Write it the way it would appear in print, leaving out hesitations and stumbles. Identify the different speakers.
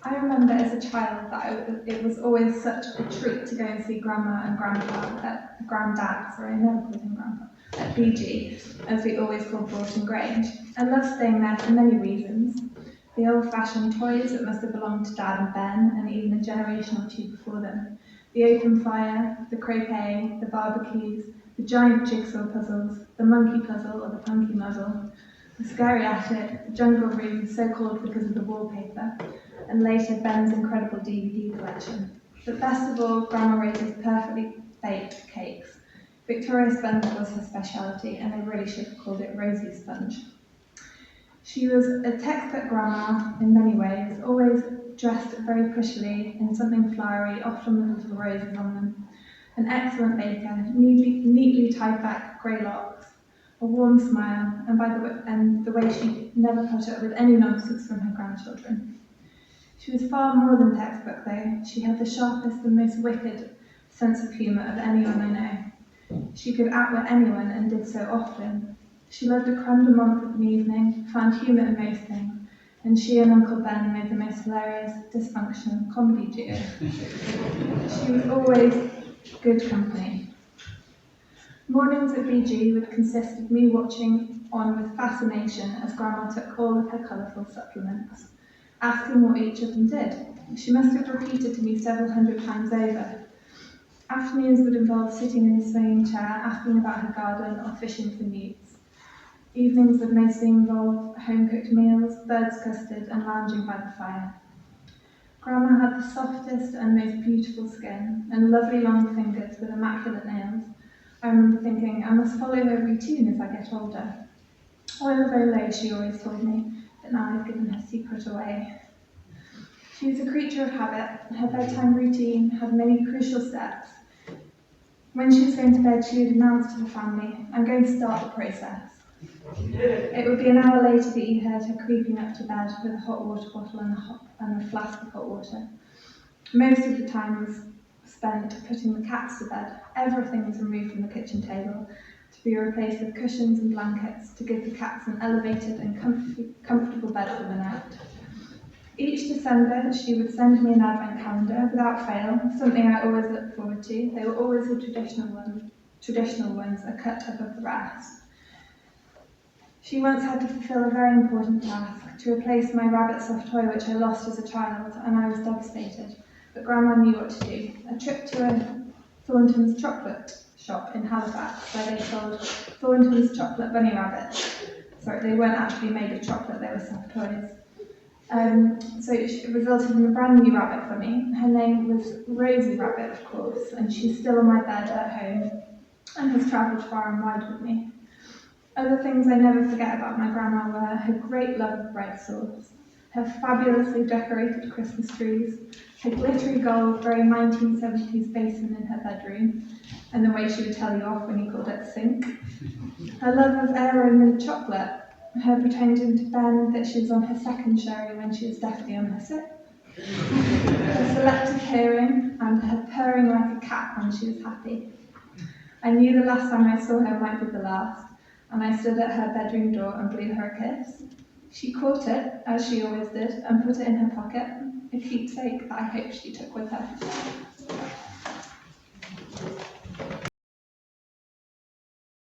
Speaker 1: I remember as a child that it was always such a treat to go and see Grandma and Granddad, sorry, I never called him Grandpa, at BG, as we always called Broughton Grange. I loved staying there for many reasons. The old-fashioned toys that must have belonged to Dad and Ben, and even a generation or two before them. The open fire, the croquet, the barbecues, the giant jigsaw puzzles, the monkey puzzle or the punky muzzle, the scary attic, the jungle room, so called because of the wallpaper, and later Ben's incredible DVD collection. But best of all, Grandma Rosie's perfectly baked cakes. Victoria sponge was her speciality, and they really should have called it Rosie sponge. She was a textbook grandma in many ways, always dressed very prettily in something flowery, often with little roses on them. An excellent baker, neatly tied back grey locks, a warm smile, and the way she never put up with any nonsense from her grandchildren. She was far more than textbook, though. She had the sharpest and most wicked sense of humour of anyone I know. She could outwit anyone and did so often. She loved a creme de menthe of an evening, found humour in most things, and she and Uncle Ben made the most hilarious, dysfunctional comedy duo. She was always good company. Mornings at BG would consist of me watching on with fascination as Grandma took all of her colourful supplements, asking what each of them did. She must have repeated to me several hundred times over. Afternoons would involve sitting in a swinging chair, asking about her garden or fishing for newts. Evenings would mostly involve home-cooked meals, bird's custard, and lounging by the fire. Grandma had the softest and most beautiful skin, and lovely long fingers with immaculate nails. I remember thinking, I must follow her routine as I get older. Oil of Olay, she always told me, but now I've given her secret away. She was a creature of habit. Her bedtime routine had many crucial steps. When she was going to bed, she would announce to the family, I'm going to start the process. It would be an hour later that you heard her creeping up to bed with a hot water bottle and a flask of hot water. Most of the time was spent putting the cats to bed. Everything was removed from the kitchen table to be replaced with cushions and blankets to give the cats an elevated and comfortable bed for the night. Each December, she would send me an advent calendar without fail, something I always looked forward to. They were always the traditional ones, a cut above the rest. She once had to fulfill a very important task, to replace my rabbit soft toy which I lost as a child, and I was devastated. But Grandma knew what to do. A trip to a Thornton's chocolate shop in Halifax, where they sold Thornton's chocolate bunny rabbits. Sorry, they weren't actually made of chocolate, they were soft toys. So it resulted in a brand new rabbit for me. Her name was Rosie Rabbit, of course, and she's still on my bed at home and has travelled far and wide with me. Other things I never forget about my grandma were her great love of bread sauce, her fabulously decorated Christmas trees, her glittery gold, very 1970s basin in her bedroom, and the way she would tell you off when you called it sink. Her love of Aero mint chocolate, her pretending to Ben that she was on her second sherry when she was definitely on her sixth, her selective hearing, and her purring like a cat when she was happy. I knew the last time I saw her might be the last, and I stood at her bedroom door and blew her a kiss. She caught it, as she always did, and put it in her pocket, a keepsake that I hope she took with her.